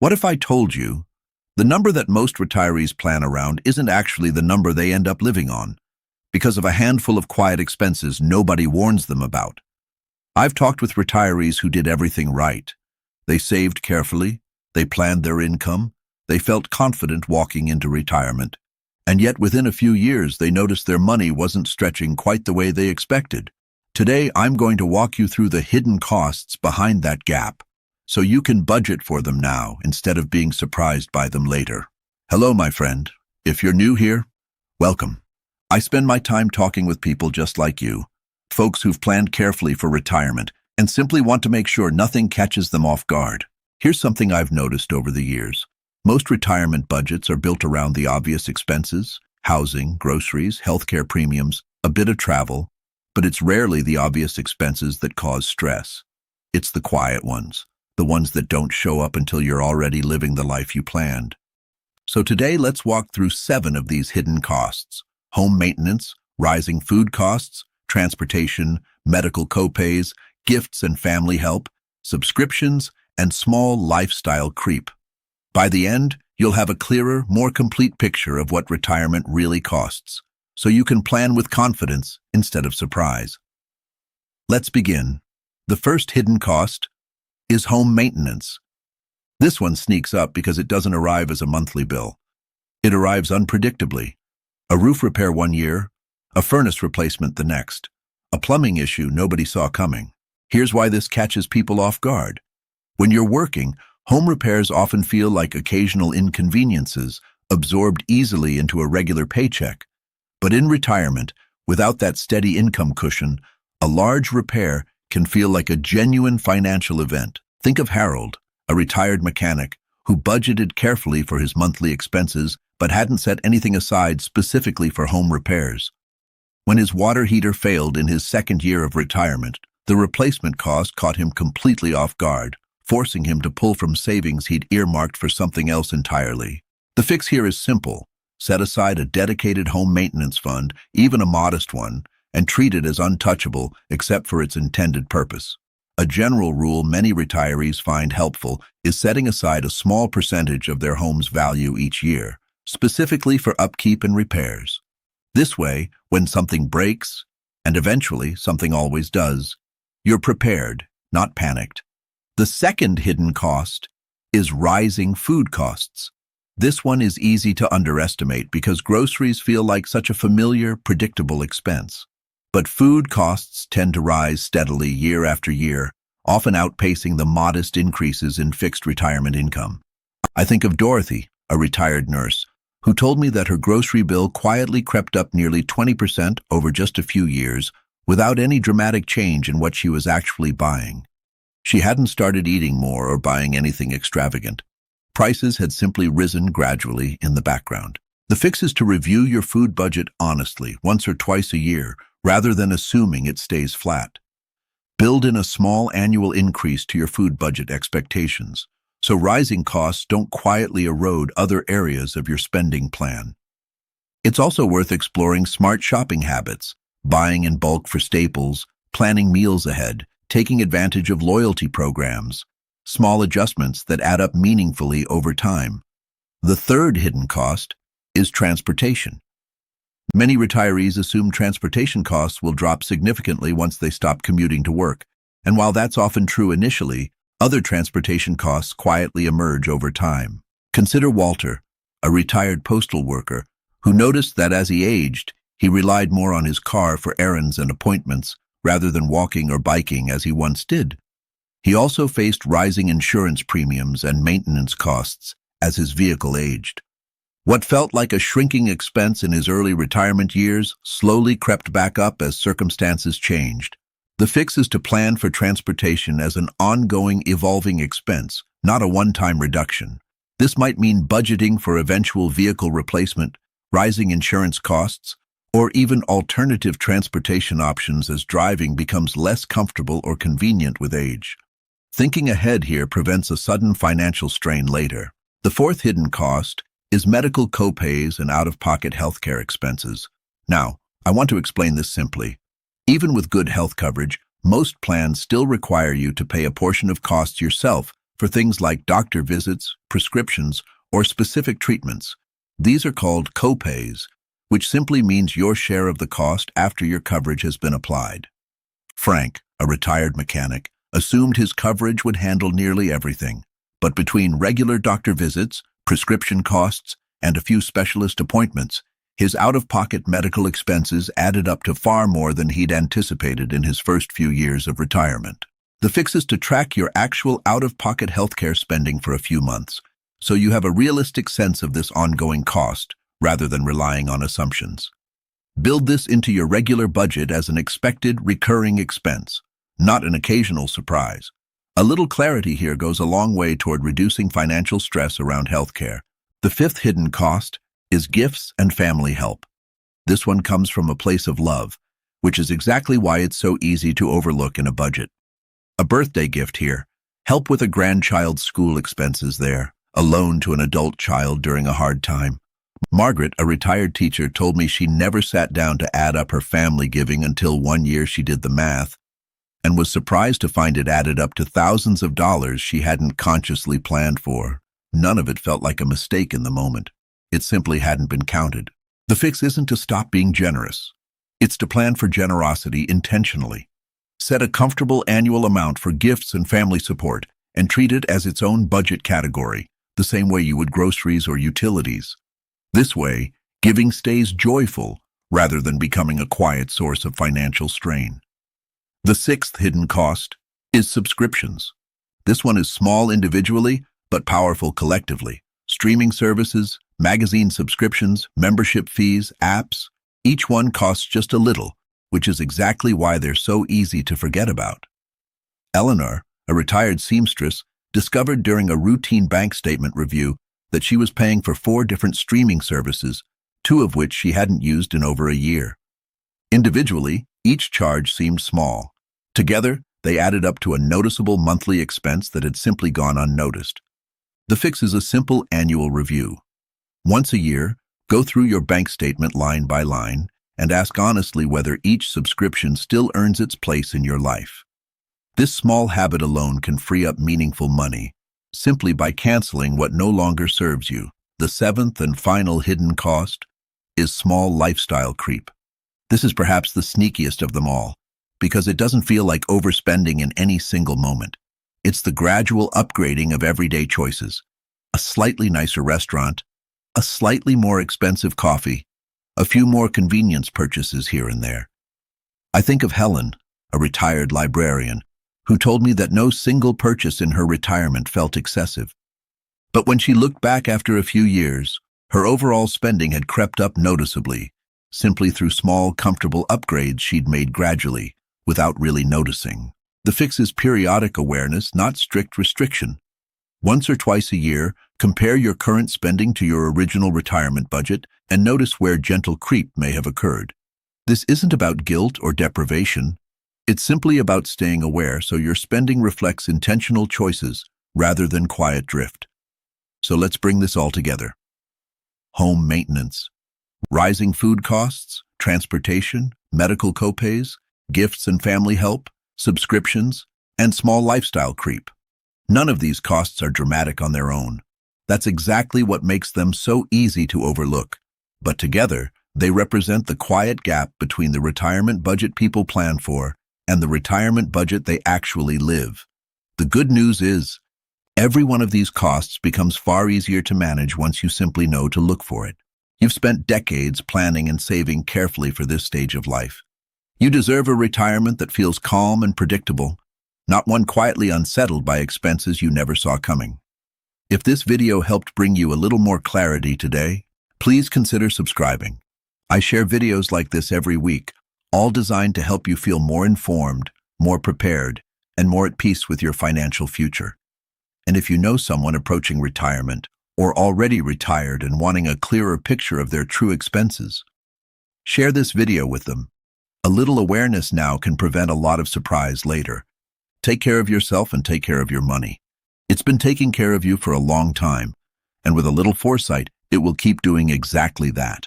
What if I told you the number that most retirees plan around isn't actually the number they end up living on, because of a handful of quiet expenses nobody warns them about? I've talked with retirees who did everything right. They saved carefully, they planned their income, they felt confident walking into retirement, and yet within a few years they noticed their money wasn't stretching quite the way they expected. Today I'm going to walk you through the hidden costs behind that gap, so you can budget for them now instead of being surprised by them later. Hello, my friend. If you're new here, welcome. I spend my time talking with people just like you, folks who've planned carefully for retirement and simply want to make sure nothing catches them off guard. Here's something I've noticed over the years. Most retirement budgets are built around the obvious expenses: housing, groceries, healthcare premiums, a bit of travel, but it's rarely the obvious expenses that cause stress. It's the quiet ones, the ones that don't show up until you're already living the life you planned. So today, let's walk through 7 of these hidden costs: home maintenance, rising food costs, transportation, medical copays, gifts and family help, subscriptions, and small lifestyle creep. By the end, you'll have a clearer, more complete picture of what retirement really costs, so you can plan with confidence instead of surprise. Let's begin. The first hidden cost is home maintenance. This one sneaks up because it doesn't arrive as a monthly bill. It arrives unpredictably. A roof repair one year, a furnace replacement the next, a plumbing issue nobody saw coming. Here's why this catches people off guard. When you're working, home repairs often feel like occasional inconveniences, absorbed easily into a regular paycheck. But in retirement, without that steady income cushion, a large repair can feel like a genuine financial event. Think of Harold, a retired mechanic who budgeted carefully for his monthly expenses but hadn't set anything aside specifically for home repairs. When his water heater failed in his second year of retirement, the replacement cost caught him completely off guard, forcing him to pull from savings he'd earmarked for something else entirely. The fix here is simple. Set aside a dedicated home maintenance fund, even a modest one, and treat it as untouchable except for its intended purpose. A general rule many retirees find helpful is setting aside a small percentage of their home's value each year, specifically for upkeep and repairs. This way, when something breaks, and eventually something always does, you're prepared, not panicked. The second hidden cost is rising food costs. This one is easy to underestimate because groceries feel like such a familiar, predictable expense. But food costs tend to rise steadily year after year, often outpacing the modest increases in fixed retirement income. I think of Dorothy, a retired nurse, who told me that her grocery bill quietly crept up nearly 20% over just a few years without any dramatic change in what she was actually buying. She hadn't started eating more or buying anything extravagant. Prices had simply risen gradually in the background. The fix is to review your food budget honestly, once or twice a year, rather than assuming it stays flat. Build in a small annual increase to your food budget expectations, so rising costs don't quietly erode other areas of your spending plan. It's also worth exploring smart shopping habits, buying in bulk for staples, planning meals ahead, taking advantage of loyalty programs, small adjustments that add up meaningfully over time. The third hidden cost is transportation. Many retirees assume transportation costs will drop significantly once they stop commuting to work, and while that's often true initially, other transportation costs quietly emerge over time. Consider Walter, a retired postal worker, who noticed that as he aged, he relied more on his car for errands and appointments rather than walking or biking as he once did. He also faced rising insurance premiums and maintenance costs as his vehicle aged. What felt like a shrinking expense in his early retirement years slowly crept back up as circumstances changed. The fix is to plan for transportation as an ongoing, evolving expense, not a one-time reduction. This might mean budgeting for eventual vehicle replacement, rising insurance costs, or even alternative transportation options as driving becomes less comfortable or convenient with age. Thinking ahead here prevents a sudden financial strain later. The fourth hidden cost is medical copays and out-of-pocket healthcare expenses. Now, I want to explain this simply. Even with good health coverage, most plans still require you to pay a portion of costs yourself for things like doctor visits, prescriptions, or specific treatments. These are called copays, which simply means your share of the cost after your coverage has been applied. Frank, a retired mechanic, assumed his coverage would handle nearly everything, but between regular doctor visits, prescription costs, and a few specialist appointments, his out-of-pocket medical expenses added up to far more than he'd anticipated in his first few years of retirement. The fix is to track your actual out-of-pocket healthcare spending for a few months, so you have a realistic sense of this ongoing cost, rather than relying on assumptions. Build this into your regular budget as an expected, recurring expense, not an occasional surprise. A little clarity here goes a long way toward reducing financial stress around healthcare. The fifth hidden cost is gifts and family help. This one comes from a place of love, which is exactly why it's so easy to overlook in a budget. A birthday gift here, help with a grandchild's school expenses there, a loan to an adult child during a hard time. Margaret, a retired teacher, told me she never sat down to add up her family giving until one year she did the math, and was surprised to find it added up to thousands of dollars she hadn't consciously planned for. None of it felt like a mistake in the moment. It simply hadn't been counted. The fix isn't to stop being generous. It's to plan for generosity intentionally. Set a comfortable annual amount for gifts and family support and treat it as its own budget category, the same way you would groceries or utilities. This way, giving stays joyful rather than becoming a quiet source of financial strain. The sixth hidden cost is subscriptions. This one is small individually, but powerful collectively. Streaming services, magazine subscriptions, membership fees, apps, each one costs just a little, which is exactly why they're so easy to forget about. Eleanor, a retired seamstress, discovered during a routine bank statement review that she was paying for 4 different streaming services, 2 of which she hadn't used in over a year. Individually, each charge seemed small. Together, they added up to a noticeable monthly expense that had simply gone unnoticed. The fix is a simple annual review. Once a year, go through your bank statement line by line and ask honestly whether each subscription still earns its place in your life. This small habit alone can free up meaningful money, simply by canceling what no longer serves you. The seventh and final hidden cost is small lifestyle creep. This is perhaps the sneakiest of them all, because it doesn't feel like overspending in any single moment. It's the gradual upgrading of everyday choices. A slightly nicer restaurant, a slightly more expensive coffee, a few more convenience purchases here and there. I think of Helen, a retired librarian, who told me that no single purchase in her retirement felt excessive. But when she looked back after a few years, her overall spending had crept up noticeably, simply through small, comfortable upgrades she'd made gradually, without really noticing. The fix is periodic awareness, not strict restriction. Once or twice a year, compare your current spending to your original retirement budget and notice where gentle creep may have occurred. This isn't about guilt or deprivation. It's simply about staying aware so your spending reflects intentional choices rather than quiet drift. So let's bring this all together. Home maintenance, rising food costs, transportation, medical copays, gifts and family help, subscriptions, and small lifestyle creep. None of these costs are dramatic on their own. That's exactly what makes them so easy to overlook. But together, they represent the quiet gap between the retirement budget people plan for and the retirement budget they actually live. The good news is, every one of these costs becomes far easier to manage once you simply know to look for it. You've spent decades planning and saving carefully for this stage of life. You deserve a retirement that feels calm and predictable, not one quietly unsettled by expenses you never saw coming. If this video helped bring you a little more clarity today, please consider subscribing. I share videos like this every week, all designed to help you feel more informed, more prepared, and more at peace with your financial future. And if you know someone approaching retirement or already retired and wanting a clearer picture of their true expenses, share this video with them. A little awareness now can prevent a lot of surprise later. Take care of yourself and take care of your money. It's been taking care of you for a long time, and with a little foresight, it will keep doing exactly that.